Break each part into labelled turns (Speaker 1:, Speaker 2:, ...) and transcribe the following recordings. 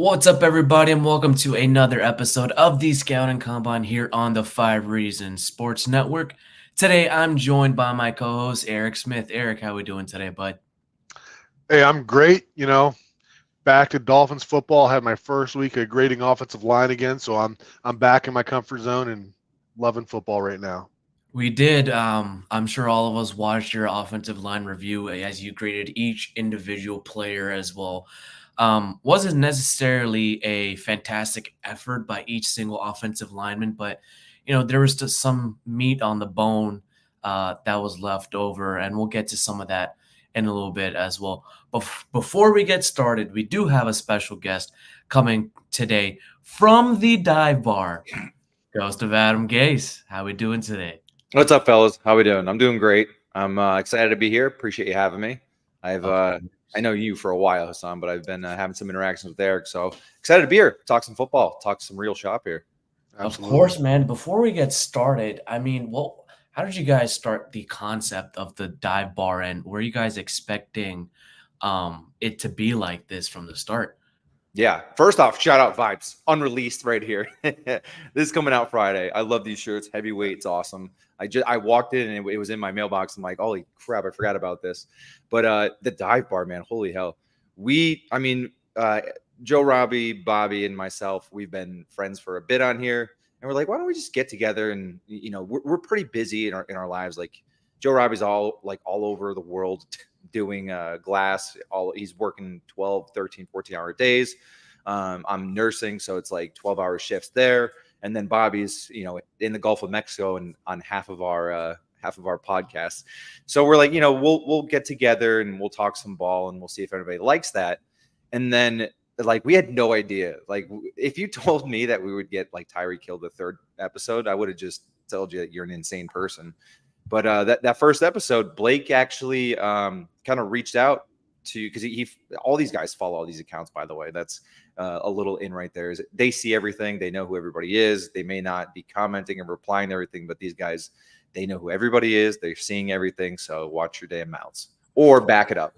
Speaker 1: What's up, everybody, and welcome to another episode of the Scouting Combine here on the 5 Reasons Sports Network. Today, I'm joined by my co-host Eric Smith. Eric, how we doing today, bud?
Speaker 2: Hey, I'm great. Back to Dolphins football. I had my first week of grading offensive line again, so I'm back in my comfort zone and loving football right now.
Speaker 1: We did. I'm sure all of us watched your offensive line review as you graded each individual player as well. Wasn't necessarily a fantastic effort by each single offensive lineman, but there was just some meat on the bone that was left over, and we'll get to some of that in a little bit as well. But before we get started, we do have a special guest coming today from the dive bar. Ghost of Adam Gase. How we doing today?
Speaker 3: What's up, fellas? How we doing? I'm doing great. I'm excited to be here. Appreciate you having me. I know you for a while, Hussam, but I've been having some interactions with Eric, so excited to be here. Talk some football. Talk some real shop here.
Speaker 1: Absolutely. Of course, man. Before we get started, how did you guys start the concept of the dive bar, and were you guys expecting it to be like this from the start?
Speaker 3: Yeah. First off, shout out Vibes, unreleased right here. This is coming out Friday. I love these shirts. Heavyweight, it's awesome. I walked in and it was in my mailbox. I'm like, holy crap, I forgot about this. But the dive bar, man, holy hell. Joe, Robbie, Bobby, and myself, we've been friends for a bit on here, and we're like, why don't we just get together? And we're pretty busy in our lives. Like Joe Robbie's all over the world doing glass. He's working 12, 13, 14-hour days. I'm nursing, so it's like 12-hour shifts there. And then Bobby's, in the Gulf of Mexico and on half of our podcasts. So we're like, we'll get together and we'll talk some ball and we'll see if everybody likes that. And then we had no idea. Like, if you told me that we would get Tyreek Hill the third episode, I would have just told you that you're an insane person. But that first episode, Blake actually kind of reached out to, because he all these guys follow all these accounts, by the way. That's a little in right there. Is they see everything. They know who everybody is. They may not be commenting and replying to everything, but these guys, they know who everybody is. They're seeing everything. So watch your damn mouths or back it up.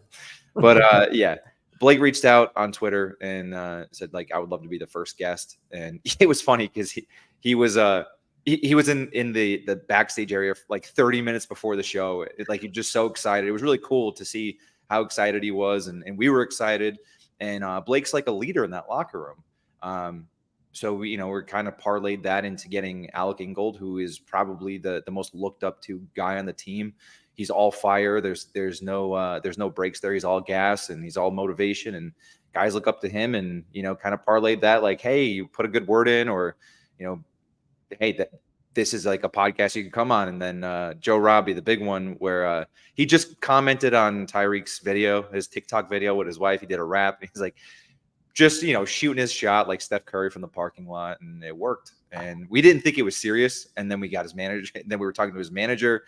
Speaker 3: But yeah, Blake reached out on Twitter and said, I would love to be the first guest. And it was funny because he was in the backstage area for 30 minutes before the show. He's just so excited. It was really cool to see how excited he was, and we were excited. And Blake's like a leader in that locker room. So we're kind of parlayed that into getting Alec Ingold, who is probably the most looked up to guy on the team. He's all fire. There's no breaks there. He's all gas and he's all motivation, and guys look up to him. And kind of parlayed that hey, you put a good word in, or hey, this is like a podcast you can come on. And then Joe Robbie, the big one, where he just commented on Tyreek's video, his TikTok video with his wife. He did a rap. And he's like, just, shooting his shot like Steph Curry from the parking lot. And it worked. And we didn't think it was serious. And then we got his manager. And then we were talking to his manager,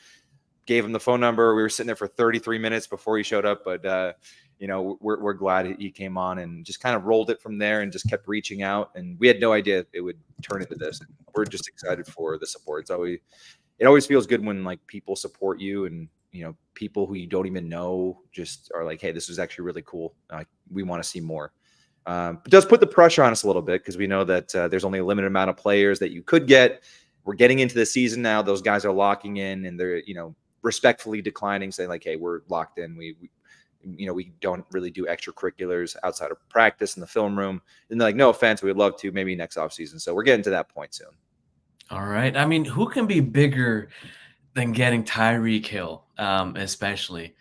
Speaker 3: gave him the phone number. We were sitting there for 33 minutes before he showed up. But, we're glad he came on and just kind of rolled it from there and just kept reaching out. And we had no idea it would turn into this. And we're just excited for the support. It always feels good when people support you, and people who you don't even know just are like, hey, this is actually really cool. We want to see more. It does put the pressure on us a little bit, because we know that there's only a limited amount of players that you could get. We're getting into the season now. Those guys are locking in, and they're respectfully declining, saying hey, we're locked in. We don't really do extracurriculars outside of practice in the film room. And they're like, no offense, we'd love to, maybe next offseason. So we're getting to that point soon.
Speaker 1: All right. I mean, who can be bigger than getting Tyreek Hill, especially?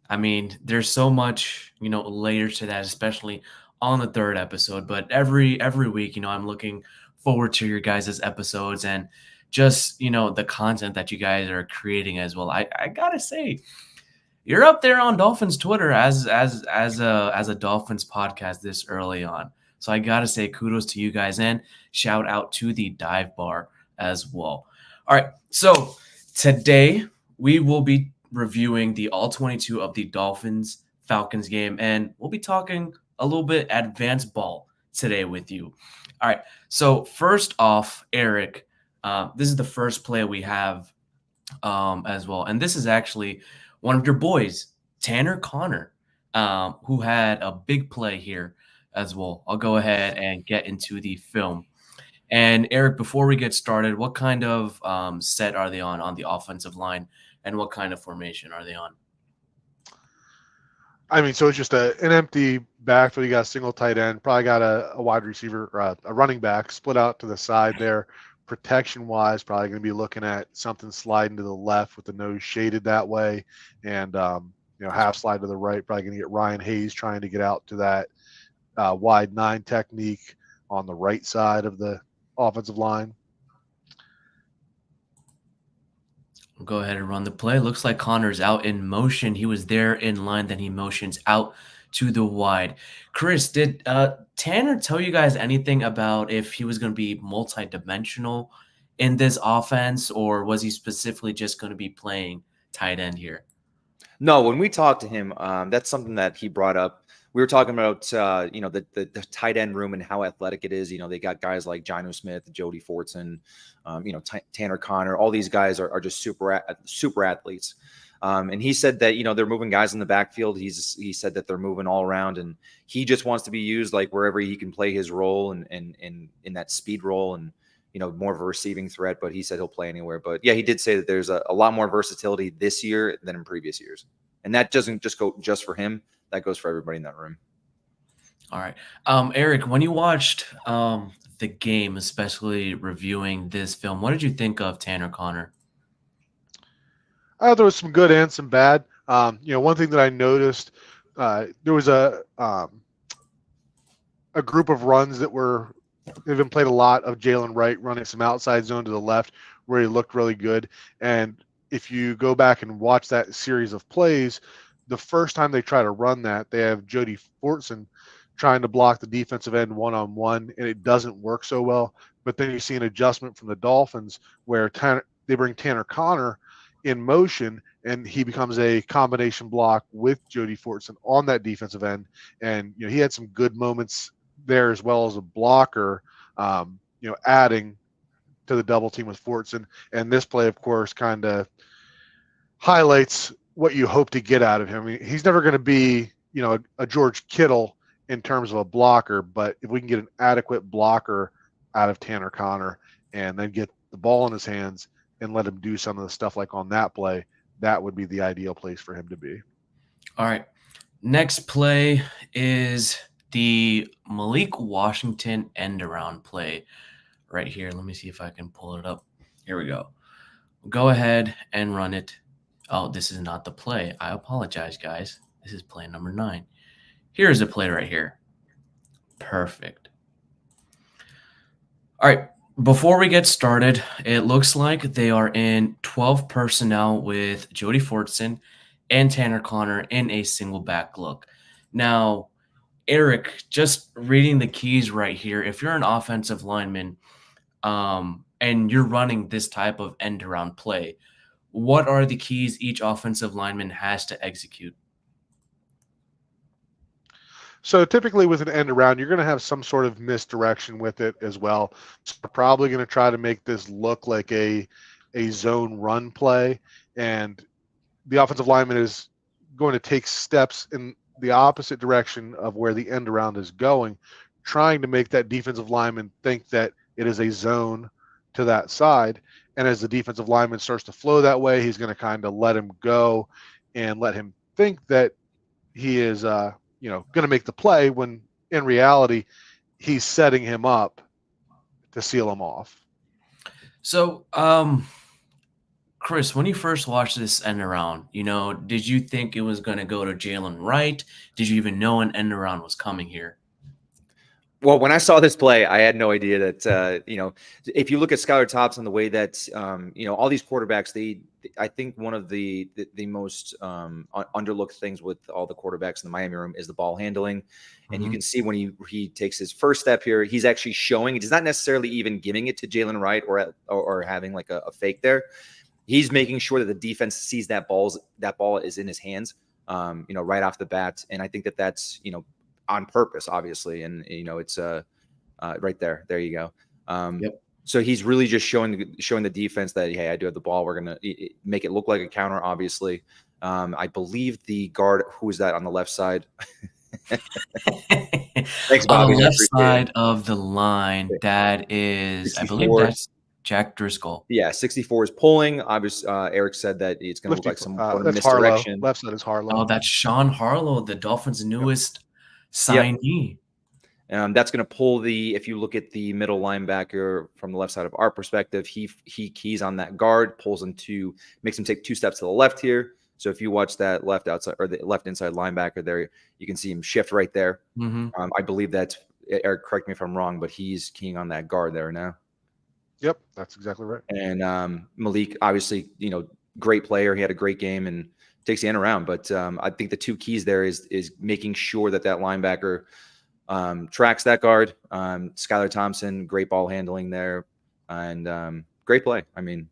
Speaker 1: I mean, there's so much, layers to that, especially on the third episode. But every week, I'm looking forward to your guys' episodes and just, the content that you guys are creating as well. I gotta say, you're up there on Dolphins Twitter as a Dolphins podcast this early on. So I gotta say kudos to you guys, and shout out to the dive bar as well. All right, so today we will be reviewing the All-22 of the Dolphins-Falcons game, and we'll be talking a little bit advanced ball today with you. All right, so first off, Eric, this is the first play we have as well, and this is actually one of your boys, Tanner Connor, who had a big play here as well. I'll go ahead and get into the film. And Eric, before we get started, what kind of set are they on the offensive line, and what kind of formation are they on?
Speaker 2: I mean, so it's just an empty backfield. You got a single tight end, probably got a wide receiver or a running back split out to the side there. Protection wise, probably going to be looking at something sliding to the left with the nose shaded that way, and half slide to the right. Probably going to get Ryan Hayes trying to get out to that wide 9 technique on the right side of the offensive line.
Speaker 1: We'll go ahead and run the play. Looks like Connor's out in motion. He was there in line, then he motions out to the wide. Chris, did Tanner tell you guys anything about if he was going to be multi-dimensional in this offense, or was he specifically just going to be playing tight end here?
Speaker 3: No, when we talked to him, that's something that he brought up. We were talking about, the tight end room and how athletic it is. They got guys like Jonnu Smith, Jody Fortson, Tanner Connor. All these guys are just super athletes. And he said that, they're moving guys in the backfield. He said that they're moving all around, and he just wants to be used like wherever he can play his role and in that speed role and, more of a receiving threat. But he said he'll play anywhere. But yeah, he did say that there's a lot more versatility this year than in previous years. And that doesn't just go just for him. That goes for everybody in that room.
Speaker 1: All right. Eric, when you watched the game, especially reviewing this film, what did you think of Tanner Connor?
Speaker 2: There was some good and some bad. One thing that I noticed, there was a group of runs that they've been played a lot of Jaylen Wright running some outside zone to the left where he looked really good. And if you go back and watch that series of plays, the first time they try to run that, they have Jody Fortson trying to block the defensive end one-on-one, and it doesn't work so well. But then you see an adjustment from the Dolphins where they bring Tanner Connor in motion, and he becomes a combination block with Jody Fortson on that defensive end. And he had some good moments there as well as a blocker, adding to the double team with Fortson. And this play, of course, kind of highlights what you hope to get out of him. I mean, he's never going to be, a George Kittle in terms of a blocker, but if we can get an adequate blocker out of Tanner Connor and then get the ball in his hands and let him do some of the stuff like on that play, that would be the ideal place for him to be.
Speaker 1: All right. Next play is the Malik Washington end around play right here. Let me see if I can pull it up. Here we go. Go ahead and run it. Oh, this is not the play. I apologize, guys. This is play number 9. Here's the play right here. Perfect. All right. Before we get started, it looks like they are in 12 personnel with Jody Fortson and Tanner Connor in a single back look. Now, Eric, just reading the keys right here, if you're an offensive lineman and you're running this type of end around play, what are the keys each offensive lineman has to execute?
Speaker 2: So typically with an end around, you're going to have some sort of misdirection with it as well. So we're probably going to try to make this look like a zone run play. And the offensive lineman is going to take steps in the opposite direction of where the end around is going, trying to make that defensive lineman think that it is a zone to that side. And as the defensive lineman starts to flow that way, he's going to kind of let him go and let him think that he is, going to make the play when in reality, he's setting him up to seal him off.
Speaker 1: So, Chris, when you first watched this end around, did you think it was going to go to Jaylen Wright? Did you even know an end around was coming here?
Speaker 3: Well, when I saw this play, I had no idea that, if you look at Skylar Thompson, the way that, all these quarterbacks, I think one of the most underlooked things with all the quarterbacks in the Miami room is the ball handling. And you can see when he takes his first step here, he's actually showing it. He's not necessarily even giving it to Jaylen Wright or having like a fake there. He's making sure that the defense sees that ball is in his hands, right off the bat. And I think that's, on purpose, obviously. And, it's right there. There you go.
Speaker 1: Yep.
Speaker 3: So he's really just showing the defense that, hey, I do have the ball. We're going to make it look like a counter, obviously. I believe the guard, who is that on the left side? Thanks,
Speaker 1: On
Speaker 3: Bobby.
Speaker 1: the
Speaker 3: I
Speaker 1: left
Speaker 3: appreciate
Speaker 1: side of the line, that is, I believe
Speaker 3: 64.
Speaker 1: that's Jack Driscoll.
Speaker 3: Yeah, 64 is pulling. Obviously, Eric said that it's going to look
Speaker 2: Lifty,
Speaker 3: like some sort of
Speaker 2: that's Harlow.
Speaker 3: misdirection.
Speaker 2: Left side is
Speaker 1: Oh,
Speaker 2: Harlow.
Speaker 1: that's Sean Harlow, the Dolphins' newest
Speaker 3: Yep.
Speaker 1: signee.
Speaker 3: That's going to pull the. If you look at the middle linebacker from the left side of our perspective, he keys on that guard, pulls him to, makes him take 2 steps to the left here. So if you watch that left outside or the left inside linebacker there, you can see him shift right there. I believe that's Eric. Correct me if I'm wrong, but he's keying on that guard there now.
Speaker 2: Yep, that's exactly right.
Speaker 3: And Malik, obviously, great player. He had a great game and takes the end around. But I think the 2 keys there is making sure that linebacker tracks that guard. Skylar Thompson, great ball handling there, and great play. I mean,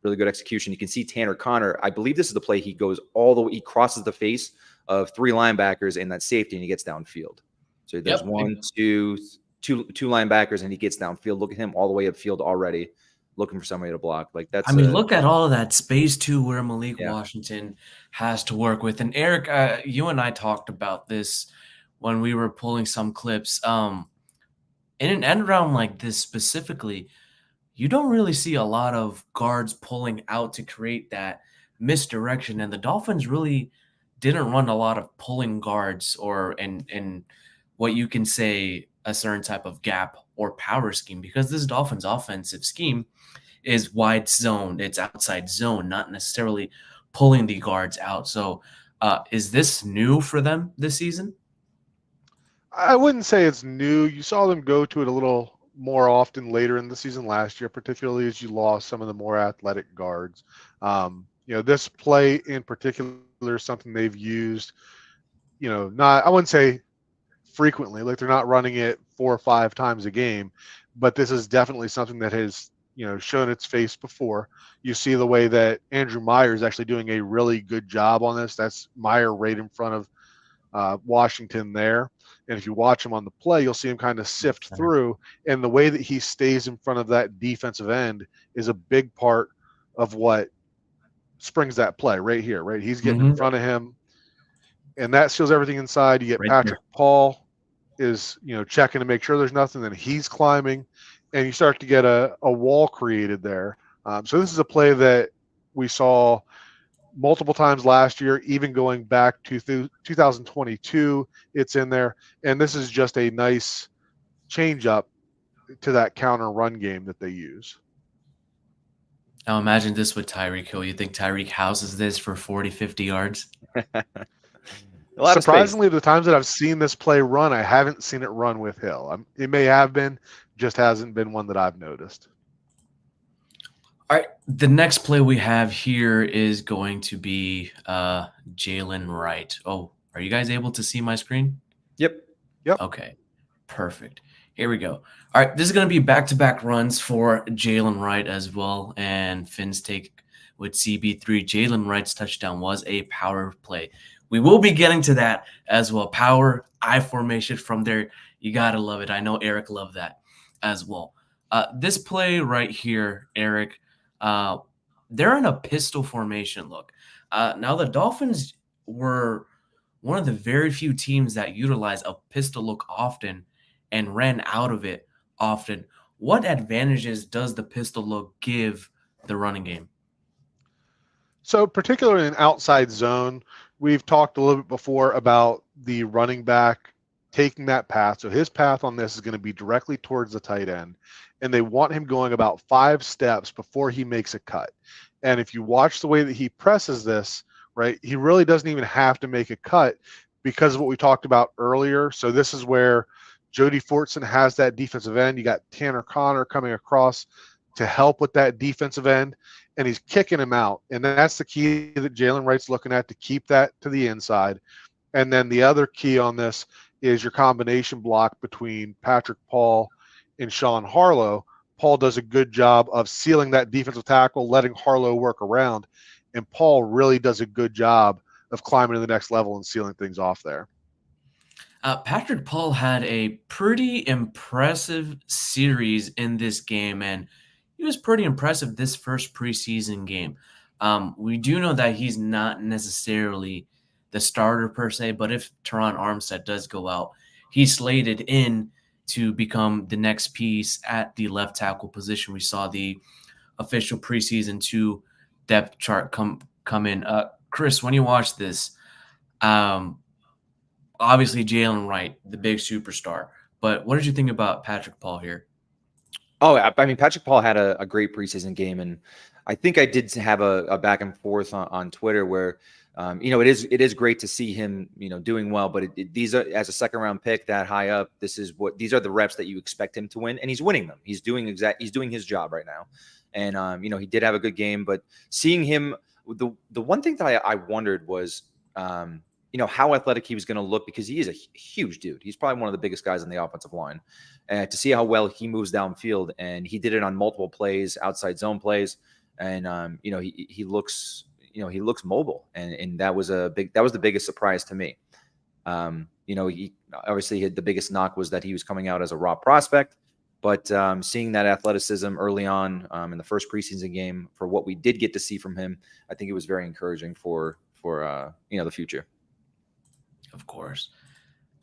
Speaker 3: really good execution. You can see Tanner Connor. I believe this is the play. He goes all the way. He crosses the face of 3 linebackers in that safety, and he gets downfield. So there's 2 linebackers, and he gets downfield. Look at him all the way upfield already, looking for somebody to block. Like that's.
Speaker 1: I mean, look at all of that space too, where Malik
Speaker 3: Yeah.
Speaker 1: Washington has to work with. And Eric, you and I talked about this when we were pulling some clips. In an end round like this specifically, you don't really see a lot of guards pulling out to create that misdirection. And the Dolphins really didn't run a lot of pulling guards or in what you can say a certain type of gap or power scheme, because this Dolphins offensive scheme is wide zone. It's outside zone, not necessarily pulling the guards out. So is this new for them this season?
Speaker 2: I wouldn't say it's new. You saw them go to it a little more often later in the season last year, particularly as you lost some of the more athletic guards. This play in particular is something they've used, I wouldn't say frequently, like they're not running it 4 or 5 times a game, but this is definitely something that has, shown its face before. You see the way that Andrew Meyer is actually doing a really good job on this. That's Meyer right in front of Washington there. And if you watch him on the play, you'll see him kind of sift through. And the way that he stays in front of that defensive end is a big part of what springs that play right here, right? He's getting in front of him, and that seals everything inside. You get
Speaker 1: Right
Speaker 2: Patrick
Speaker 1: there.
Speaker 2: Paul is, checking to make sure there's nothing. Then he's climbing, and you start to get a wall created there. So this is a play that we saw multiple times last year, even going back to 2022, it's in there. And this is just a nice change up to that counter run game that they use.
Speaker 1: Now imagine this with Tyreek Hill. You think Tyreek houses this for 40, 50 yards?
Speaker 2: Surprisingly, the times that I've seen this play run, I haven't seen it run with Hill. It may have been, just hasn't been one that I've noticed.
Speaker 1: All right, the next play we have here is going to be Jaylen Wright. Oh, are you guys able to see my screen?
Speaker 3: Yep.
Speaker 1: Okay, perfect. Here we go. All right, this is going to be back-to-back runs for Jaylen Wright as well, and Finn's take with CB3. Jaylen Wright's touchdown was a power play. We will be getting to that as well. Power, I formation from there. You got to love it. I know Eric loved that as well. This play right here, Eric, they're in a pistol formation look. Now, the Dolphins were one of the very few teams that utilize a pistol look often and ran out of it often. What advantages does the pistol look give the running game?
Speaker 2: So particularly in outside zone, we've talked a little bit before about the running back taking that path. So his path on this is going to be directly towards the tight end. And they want him going about 5 steps before he makes a cut. And if you watch the way that he presses this, right, he really doesn't even have to make a cut because of what we talked about earlier. So this is where Jody Fortson has that defensive end. You got Tanner Connor coming across to help with that defensive end, and he's kicking him out. And that's the key that Jaylen Wright's looking at, to keep that to the inside. And then the other key on this is your combination block between Patrick Paul and Sean Harlow. Paul does a good job of sealing that defensive tackle, letting Harlow work around. And Paul really does a good job of climbing to the next level and sealing things off there.
Speaker 1: Patrick Paul had a pretty impressive series in this game, and he was pretty impressive this first preseason game. We do know that he's not necessarily the starter per se, but if Teron Armstead does go out, he's slated in to become the next piece at the left tackle position. We saw the official preseason 2 depth chart come in. Chris, when you watch this, obviously Jaylen Wright, the big superstar, but what did you think about Patrick Paul here?
Speaker 3: Oh, I mean, Patrick Paul had a great preseason game, and I think I did have a back and forth on Twitter where, it is great to see him, doing well. But these are, as a second round pick that high up, these are the reps that you expect him to win, and he's winning them. He's doing his job right now, and he did have a good game. But seeing him, the one thing that I wondered was, how athletic he was going to look, because he is a huge dude. He's probably one of the biggest guys on the offensive line. And to see how well he moves downfield, and he did it on multiple plays, outside zone plays, and he looks mobile, and that was the biggest surprise to me. He obviously had the biggest knock was that he was coming out as a raw prospect, but seeing that athleticism early on in the first preseason game for what we did get to see from him, I think it was very encouraging for the future.
Speaker 1: Of course.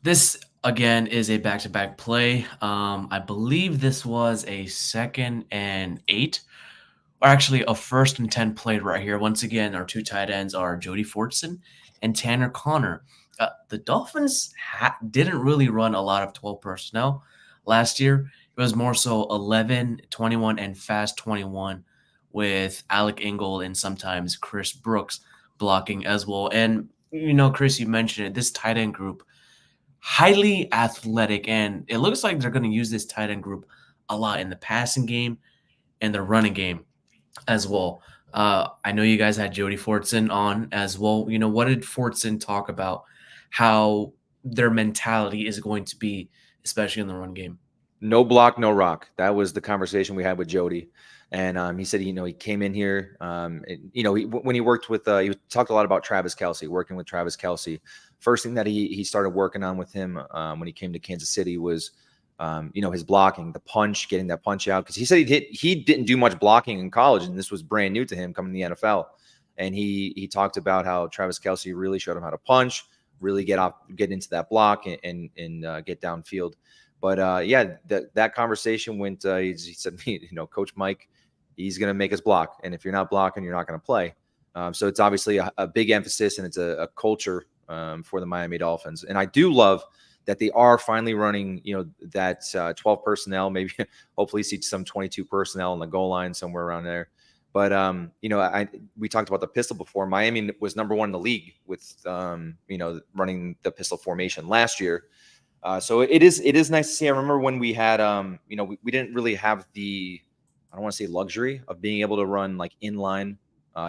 Speaker 1: This, again, is a back-to-back play. I believe this was a 2nd and 8, or actually a 1st and 10 played right here. Once again, our 2 tight ends are Jody Fortson and Tanner Connor. The Dolphins didn't really run a lot of 12 personnel last year. It was more so 11, 21, and fast 21 with Alec Ingold and sometimes Chris Brooks blocking as well. And, Chris, you mentioned it, this tight end group, highly athletic, and it looks like they're going to use this tight end group a lot in the passing game and the running game as well. I know you guys had Jody Fortson on as well. What did Fortson talk about how their mentality is going to be, especially in the run game?
Speaker 3: No block, no rock. That was the conversation we had with Jody. And he said, he came in here, when he worked with, he talked a lot about Travis Kelce, working with Travis Kelce. First thing that he started working on with him when he came to Kansas City was, his blocking, the punch, getting that punch out. Because he said he didn't do much blocking in college, and this was brand new to him coming to the NFL. And he talked about how Travis Kelce really showed him how to punch, really get into that block and get downfield. But that conversation went. He said, Coach Mike, he's going to make us block, and if you're not blocking, you're not going to play. So it's obviously a big emphasis, and it's a culture for the Miami Dolphins. And I do love that they are finally running, that 12 personnel. Maybe hopefully see some 22 personnel on the goal line somewhere around there. But we talked about the pistol before. Miami was number 1 in the league with running the pistol formation last year. So it is nice to see. I remember when we had we didn't really have the, I don't want to say luxury of being able to run like inline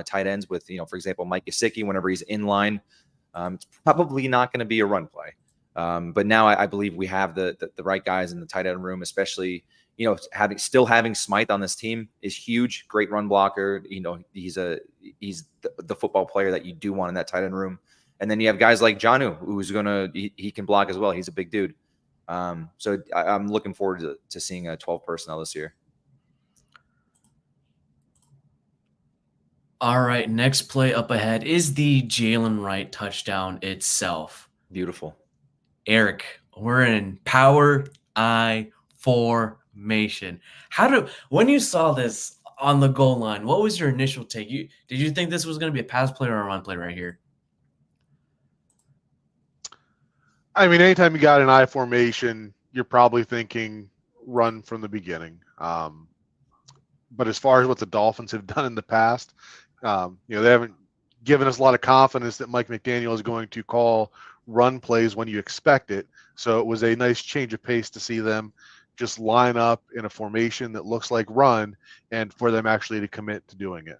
Speaker 3: tight ends with, for example, Mike Gesicki. Whenever he's in line, it's probably not going to be a run play. But now I believe we have the right guys in the tight end room, especially, still having Smythe on this team is huge. Great run blocker. He's the football player that you do want in that tight end room. And then you have guys like Jonnu, who's he can block as well. He's a big dude. So I'm looking forward to seeing 12 personnel this year.
Speaker 1: All right, next play up ahead is the Jaylen Wright touchdown itself.
Speaker 3: Beautiful.
Speaker 1: Eric, we're in power I formation. When you saw this on the goal line, what was your initial take? Did you think this was going to be a pass play or a run play right here?
Speaker 2: I mean, anytime you got an I formation, you're probably thinking run from the beginning. But as far as what the Dolphins have done in the past, they haven't given us a lot of confidence that Mike McDaniel is going to call run plays when you expect it. So it was a nice change of pace to see them just line up in a formation that looks like run, and for them actually to commit to doing it.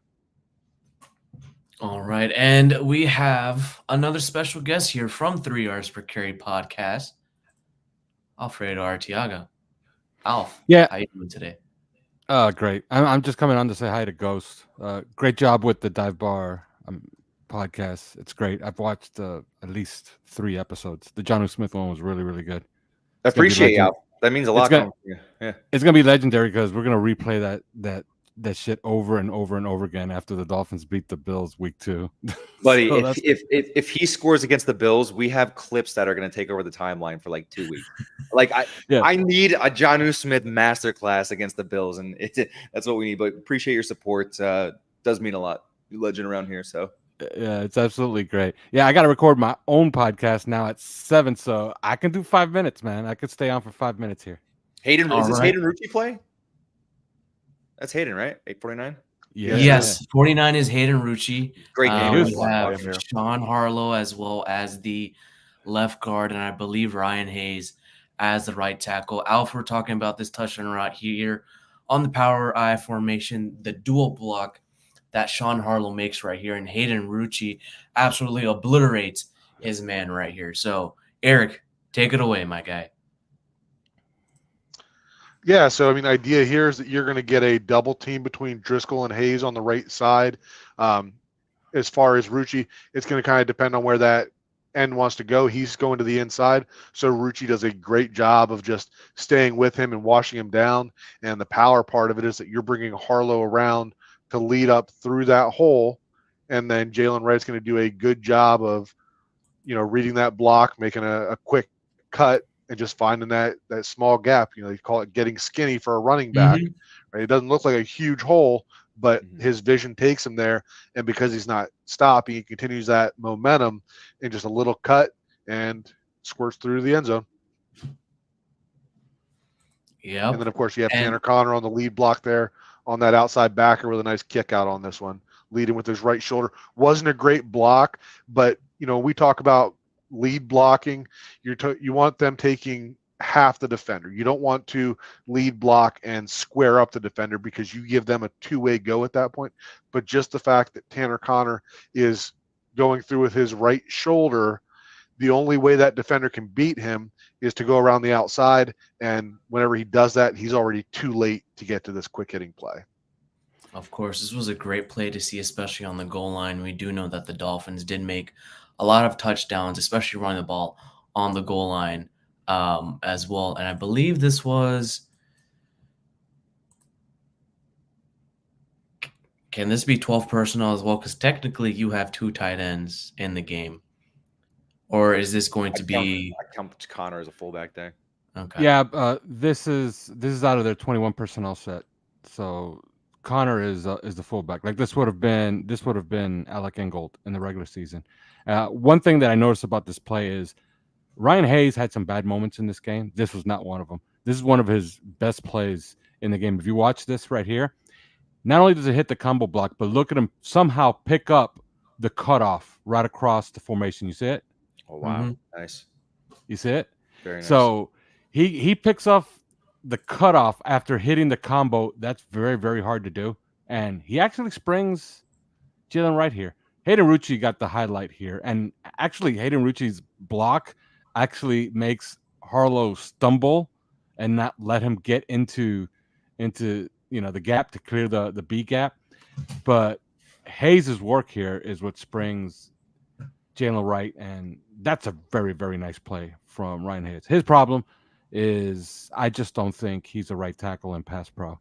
Speaker 1: All right, and we have another special guest here from 3 Yards Per Carry podcast, Alf Arteaga. Alf,
Speaker 4: yeah,
Speaker 1: how you doing today?
Speaker 4: Great. I'm just coming on to say hi to Ghost. Great job with the Dive Bar podcast. It's great. I've watched at least 3 episodes. The Jonnu Smith one was really, really good.
Speaker 3: I appreciate you. That means a lot.
Speaker 4: Yeah. It's gonna be legendary because we're gonna replay that that shit over and over and over again after the Dolphins beat the Bills week 2.
Speaker 3: Buddy,
Speaker 4: So
Speaker 3: if he scores against the Bills, we have clips that are going to take over the timeline for like 2 weeks. Like
Speaker 4: Yeah.
Speaker 3: I need a Jonnu Smith masterclass against the Bills, and that's what we need. But appreciate your support. Does mean a lot. You're a legend around here, so.
Speaker 4: Yeah, it's absolutely great. Yeah, I got to record my own podcast now at 7, so I can do 5 minutes, man. I could stay on for 5 minutes here.
Speaker 3: Hayden,
Speaker 1: All
Speaker 3: is this
Speaker 1: right.
Speaker 3: Hayden Rucci play? That's Hayden, right? 849.
Speaker 4: Yeah.
Speaker 1: Yes, 49 is Hayden Rucci.
Speaker 3: Great game.
Speaker 4: He
Speaker 1: We
Speaker 4: was
Speaker 1: have
Speaker 2: here.
Speaker 1: Sean Harlow as well as the left guard, and I believe Ryan Hayes as the right tackle. Alf, we're talking about this touchdown right here on the power I formation, the dual block that Sean Harlow makes right here, and Hayden Rucci absolutely obliterates his man right here. So, Eric, take it away, my guy.
Speaker 2: Yeah, so I mean, idea here is that you're going to get a double team between Driscoll and Hayes on the right side. As far as Rucci, it's going to kind of depend on where that end wants to go. He's going to the inside, so Rucci does a great job of just staying with him and washing him down. And the power part of it is that you're bringing Harlow around to lead up through that hole, and then Jaylen Wright's going to do a good job of, reading that block, making a quick cut, and just finding that small gap. You call it getting skinny for a running back. Right? It doesn't look like a huge hole, but his vision takes him there, and because he's not stopping, he continues that momentum in just a little cut and squirts through the end zone.
Speaker 1: Yep.
Speaker 2: And then, of course, you have Tanner Connor on the lead block there on that outside backer with a nice kick out on this one, leading with his right shoulder. Wasn't a great block, but, we talk about lead blocking. You want them taking half the defender. You don't want to lead block and square up the defender because you give them a two-way go at that point. But just the fact that Tanner Connor is going through with his right shoulder, the only way that defender can beat him is to go around the outside, and whenever he does that, he's already too late to get to this quick hitting play.
Speaker 1: Of course, this was a great play to see, especially on the goal line. We do know that the Dolphins did make a lot of touchdowns, especially running the ball on the goal line as well. And I believe this was – can this be 12 personnel as well? Because technically you have 2 tight ends in the game. Or is this going to be –
Speaker 3: I count Connor as a fullback there.
Speaker 1: Okay.
Speaker 4: Yeah, this is out of their 21 personnel set. So Connor is the fullback. Like this would have been Alec Ingold in the regular season. One thing that I noticed about this play is Ryan Hayes had some bad moments in this game. This was not one of them. This is one of his best plays in the game. If you watch this right here, not only does it hit the combo block, but look at him somehow pick up the cutoff right across the formation. You see it?
Speaker 3: Oh, wow. Nice.
Speaker 4: You see it?
Speaker 3: Very nice.
Speaker 4: So he picks off the cutoff after hitting the combo. That's very, very hard to do. And he actually springs Jaylen Wright here. Hayden Rucci got the highlight here. And actually, Hayden Rucci's block actually makes Harlow stumble and not let him get into the gap to clear the B gap. But Hayes' work here is what springs Jaylen Wright, and that's a very, very nice play from Ryan Hayes. His problem is I just don't think he's a right tackle in pass pro,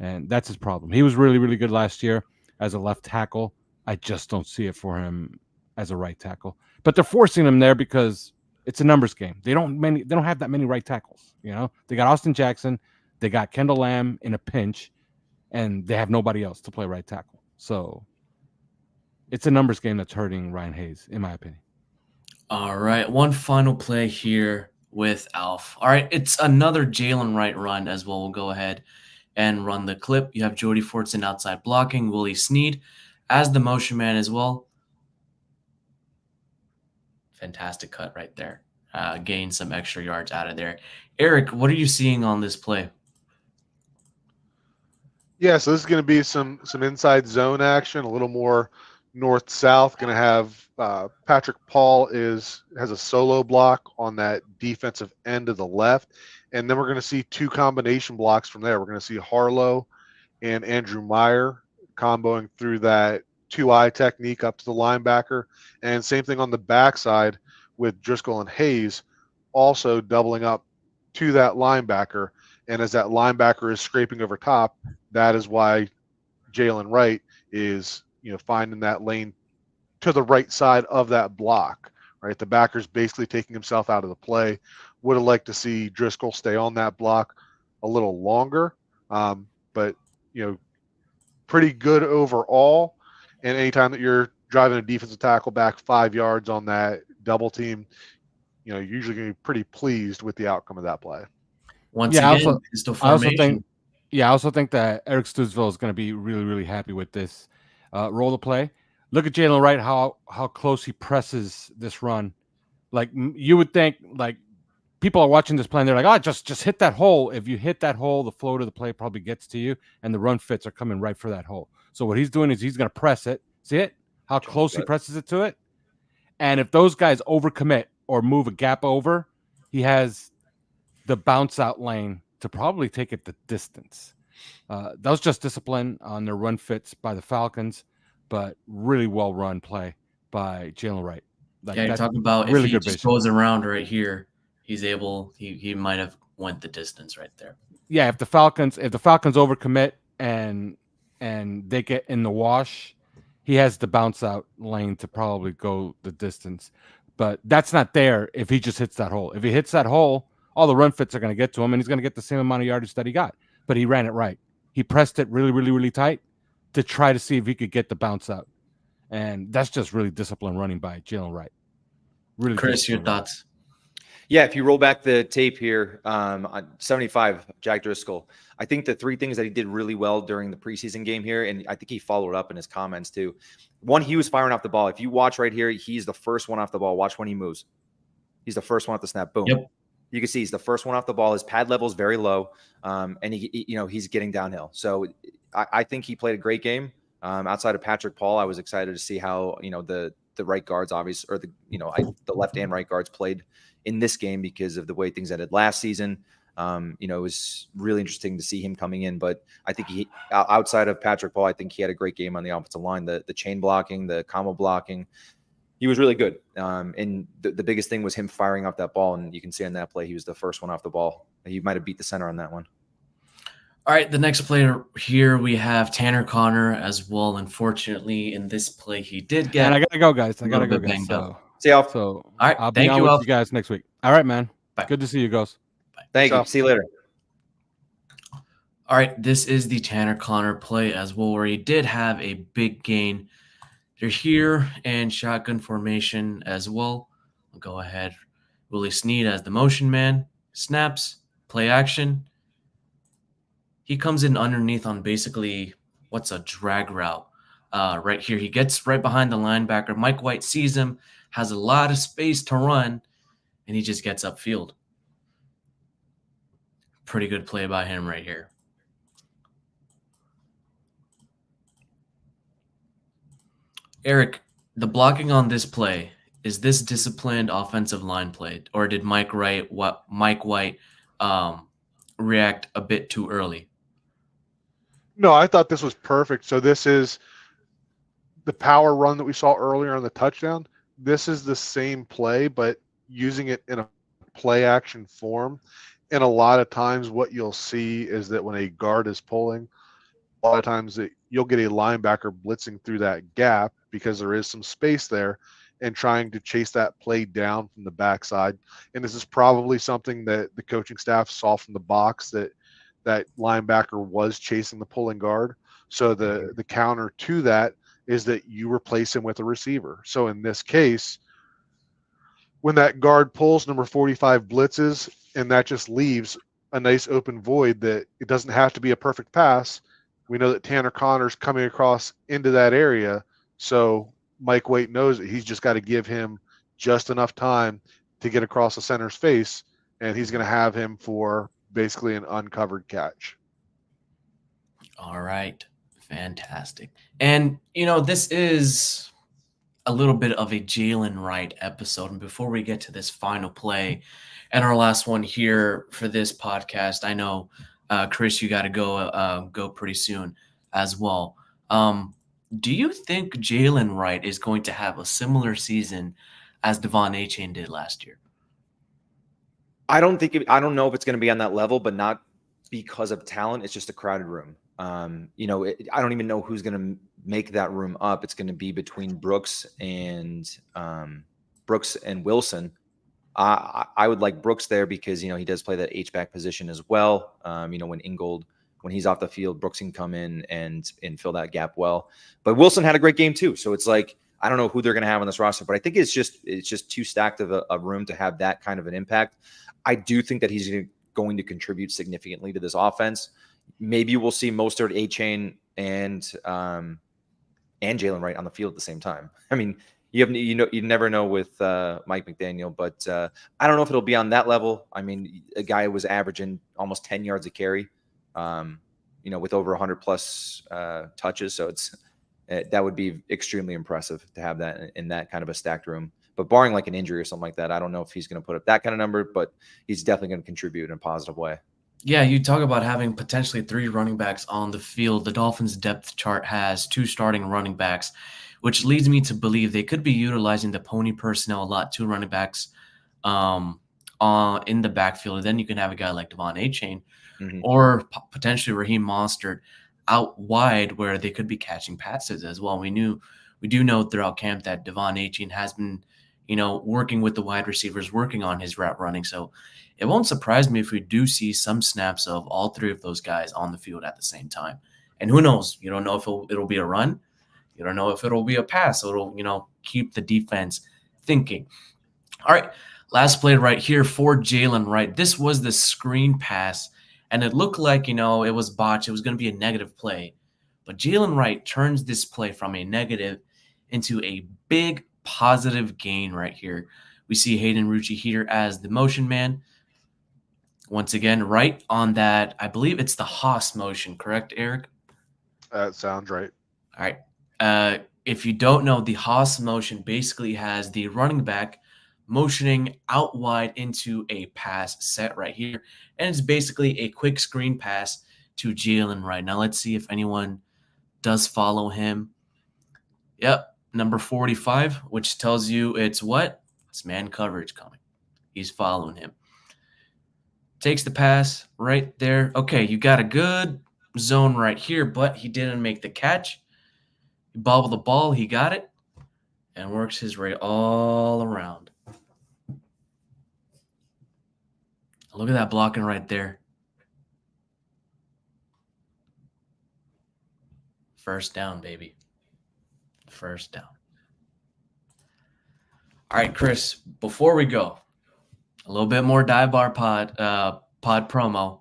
Speaker 4: and that's his problem. He was really, really good last year as a left tackle. I just don't see it for him as a right tackle. But they're forcing him there because it's a numbers game. They don't have that many right tackles. They got Austin Jackson, they got Kendall Lamb in a pinch, and they have nobody else to play right tackle. So it's a numbers game that's hurting Ryan Hayes, in my opinion.
Speaker 1: All right, one final play here with Alf. All right, it's another Jaylen Wright run as well. We'll go ahead and run the clip. You have Jody Fortson outside blocking, Willie Snead as the motion man as well. Fantastic cut right there. Gain some extra yards out of there. Eric, what are you seeing on this play?
Speaker 2: Yeah, so this is going to be some inside zone action, a little more north-south. Going to have Patrick Paul has a solo block on that defensive end to the left, and then we're going to see 2 combination blocks from there. We're going to see Harlow and Andrew Meyer comboing through that 2-eye technique up to the linebacker, and same thing on the backside with Driscoll and Hayes also doubling up to that linebacker. And as that linebacker is scraping over top, that is why Jaylen Wright is, finding that lane to the right side of that block, right? The backer's basically taking himself out of the play. Would have liked to see Driscoll stay on that block a little longer, but, pretty good overall. And anytime that you're driving a defensive tackle back 5 yards on that double team, you're usually going to be pretty pleased with the outcome of that play.
Speaker 1: Once
Speaker 4: Yeah,
Speaker 1: again, pistol
Speaker 4: I also
Speaker 1: formation.
Speaker 4: think that Eric Stootsville is going to be really, really happy with this roll of play. Look at Jaylen Wright, how close he presses this run. Like you would think, like people are watching this play and they're like, oh, just hit that hole. If you hit that hole, the flow to the play probably gets to you, and the run fits are coming right for that hole. So what he's doing is he's going to press it. See it? How close he presses it to it? And if those guys overcommit or move a gap over, he has the bounce out lane to probably take it the distance. That was just discipline on their run fits by the Falcons, but really well run play by Jaylen Wright. Like,
Speaker 1: You're talking about
Speaker 4: really
Speaker 1: if he
Speaker 4: good
Speaker 1: just
Speaker 4: vision.
Speaker 1: goes around right here, he might have went the distance right there.
Speaker 4: Yeah, if the Falcons overcommit and they get in the wash, he has the bounce out lane to probably go the distance. But that's not there if he just hits that hole. If he hits that hole, all the run fits are going to get to him, and he's going to get the same amount of yardage that he got. But he ran it right. He pressed it really, really, really tight to try to see if he could get the bounce out. And that's just really disciplined running by Jaylen Wright. Really,
Speaker 1: Chris, your thoughts?
Speaker 3: Yeah, if you roll back the tape here on 75, Jack Driscoll, I think the three things that he did really well during the preseason game here, and I think he followed up in his comments too. One, he was firing off the ball. If you watch right here, he's the first one off the ball. Watch when he moves. He's the first one off the snap. Boom.
Speaker 1: Yep.
Speaker 3: You can see he's the first one off the ball. His pad level is very low, and he's getting downhill. So I think he played a great game. Outside of Patrick Paul, I was excited to see how the right guards, obviously, or the left and right guards played in this game because of the way things ended last season. It was really interesting to see him coming in, but I think he, outside of Patrick Paul, I think he had a great game on the offensive line, the chain blocking, the combo blocking. He was really good. And the biggest thing was him firing off that ball. And you can see on that play, he was the first one off the ball. He might've beat the center on that one.
Speaker 1: All right, the next player here, we have Tanner Connor as well. Unfortunately, in this play, he did get.
Speaker 4: And I gotta go, guys. I
Speaker 1: a
Speaker 4: gotta
Speaker 1: little
Speaker 4: go,
Speaker 1: bit
Speaker 4: guys.
Speaker 1: banged up.
Speaker 3: See you, Alf.
Speaker 4: So
Speaker 1: All right,
Speaker 4: I'll be
Speaker 1: thank
Speaker 4: on
Speaker 1: you,
Speaker 4: with
Speaker 1: Alf.
Speaker 4: you guys next week. All right, man.
Speaker 1: Bye.
Speaker 4: Good to see you, Ghost.
Speaker 3: Thank you. See you later.
Speaker 1: All right, this is the Tanner Connor play as well, where he did have a big gain. They're here in shotgun formation as well. I'll go ahead. Willie Snead as the motion man. Snaps, play action. He comes in underneath on basically what's a drag route. Right here, he gets right behind the linebacker. Mike White sees him, has a lot of space to run, and he just gets upfield. Pretty good play by him right here. Eric, the blocking on this play, is this disciplined offensive line play, or did Mike White react a bit too early?
Speaker 2: No, I thought this was perfect. So this is the power run that we saw earlier on the touchdown. This is the same play, but using it in a play action form. And a lot of times what you'll see is that when a guard is pulling, a lot of times that you'll get a linebacker blitzing through that gap because there is some space there and trying to chase that play down from the backside. And this is probably something that the coaching staff saw from the box, that linebacker was chasing the pulling guard. So the counter to that is that you replace him with a receiver. So in this case, when that guard pulls, number 45 blitzes, and that just leaves a nice open void that it doesn't have to be a perfect pass. We know that Tanner Connor's coming across into that area. So Mike White knows that he's just got to give him just enough time to get across the center's face, and he's going to have him for basically an uncovered catch.
Speaker 1: All right. Fantastic. And, this is a little bit of a Jaylen Wright episode. And before we get to this final play and our last one here for this podcast, I know, Chris, you got to go pretty soon as well. Do you think Jaylen Wright is going to have a similar season as Devon Achane did last year?
Speaker 3: I don't know if it's going to be on that level, but not because of talent. It's just a crowded room. You know, I don't even know who's going to make that room up. It's going to be between Brooks and Wilson. I would like Brooks there because, you know, he does play that H-back position as well. You know, when he's off the field, Brooks can come in and fill that gap well. But Wilson had a great game too. So it's like, I don't know who they're going to have on this roster, but I think it's just too stacked of a room to have that kind of an impact. I do think that he's going to contribute significantly to this offense. Maybe we'll see Mostert, A-Chain, and Jaylen Wright on the field at the same time. I mean, you never know with Mike McDaniel, but I don't know if it'll be on that level. I mean, a guy was averaging almost 10 yards a carry, you know, with over 100 plus touches. So that would be extremely impressive to have that in that kind of a stacked room. But barring like an injury or something like that, I don't know if he's going to put up that kind of number, but he's definitely going to contribute in a positive way.
Speaker 1: Yeah, you talk about having potentially 3 running backs on the field. The Dolphins' depth chart has 2 starting running backs, which leads me to believe they could be utilizing the pony personnel a lot, 2 running backs in the backfield. And then you can have a guy like Devon A-Chain or potentially Raheem Mostert out wide where they could be catching passes as well. We do know throughout camp that Devon A-Chain has been, you know, working with the wide receivers, working on his route running. So it won't surprise me if we do see some snaps of all 3 of those guys on the field at the same time. And who knows? You don't know if it'll be a run. You don't know if it'll be a pass. So it'll, you know, keep the defense thinking. All right, last play right here for Jaylen Wright. This was the screen pass, and it looked like, you know, it was botched. It was going to be a negative play. But Jaylen Wright turns this play from a negative into a big positive gain right here. We see Hayden Rucci here as the motion man. Once again, right on that, I believe it's the Haas motion, correct, Eric?
Speaker 2: That sounds right.
Speaker 1: All right. If you don't know, the Haas motion basically has the running back motioning out wide into a pass set right here. And it's basically a quick screen pass to Jaylen Wright. Now let's see if anyone does follow him. Yep, number 45, which tells you it's what? It's man coverage coming. He's following him. Takes the pass right there. Okay, you got a good zone right here, but he didn't make the catch. He bobbled the ball. He got it and works his way all around. Look at that blocking right there. First down, baby. First down. All right, Chris, before we go, a little bit more Dive Bar pod promo.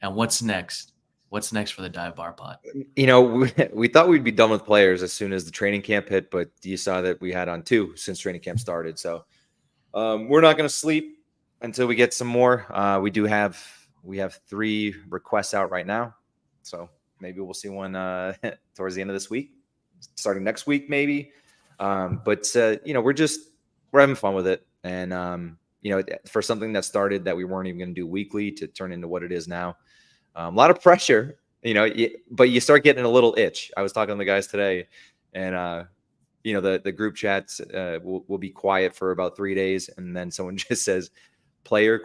Speaker 1: And what's next? What's next for the Dive Bar pod?
Speaker 3: You know, we thought we'd be done with players as soon as the training camp hit, but you saw that we had on 2 since training camp started. So we're not going to sleep until we get some more. We have 3 requests out right now. So maybe we'll see one towards the end of this week, starting next week, maybe. But you know, we're having fun with it. And, you know, for something that started that we weren't even going to do weekly to turn into what it is now. A lot of pressure, you know, but you start getting a little itch. I was talking to the guys today, and you know, the group chats will be quiet for about 3 days, and then someone just says "player?"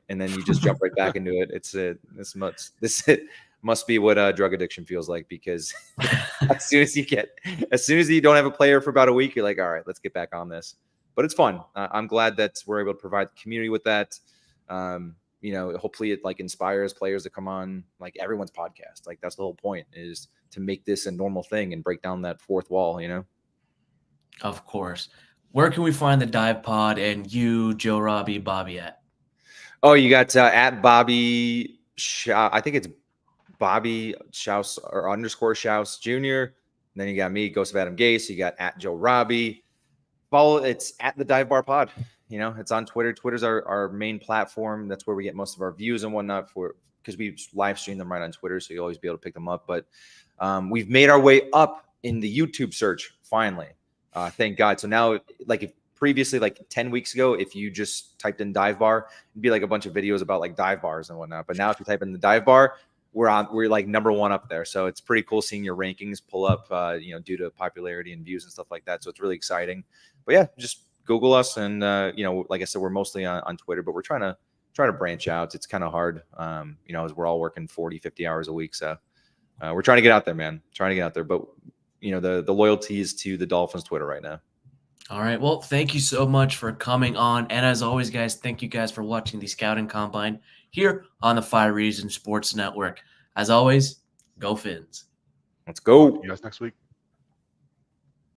Speaker 3: and then you just jump right back into it. This must be what drug addiction feels like, because as soon as you don't have a player for about a week, you're like, all right, let's get back on this. But it's fun. I'm glad that we're able to provide the community with that. You know, hopefully it like inspires players to come on like everyone's podcast. Like that's the whole point, is to make this a normal thing and break down that 4th wall, you know?
Speaker 1: Of course. Where can we find the Dive Pod and you, Joe, Robbie, Bobby at?
Speaker 3: Oh, you got at Bobby I think it's Bobby Schaus or _Schaus Jr. And then you got me, GhostofAdamGase. You got at Joe Robbie. Follow, it's at the Dive Bar Pod. You know, it's on Twitter. Twitter's our main platform. That's where we get most of our views and whatnot, because we live stream them right on Twitter, so you'll always be able to pick them up. But we've made our way up in the YouTube search finally. Thank God. So now, like, if previously, like 10 weeks ago, if you just typed in Dive Bar, it'd be like a bunch of videos about like dive bars and whatnot. But now if you type in the Dive Bar, we're like number 1 up there. So it's pretty cool seeing your rankings pull up, you know, due to popularity and views and stuff like that. So it's really exciting. But yeah, just Google us, and you know, like I said, we're mostly on Twitter, but we're trying to branch out. It's kind of hard, you know, as we're all working 40, 50 hours a week. So we're trying to get out there, man. Trying to get out there, but the loyalty is to the Dolphins Twitter right now.
Speaker 1: All right. Well, thank you so much for coming on. And as always, guys, thank you guys for watching the Scouting Combine here on the 5 Reasons Sports Network. As always, go Fins.
Speaker 3: Let's go.
Speaker 2: See you guys next week.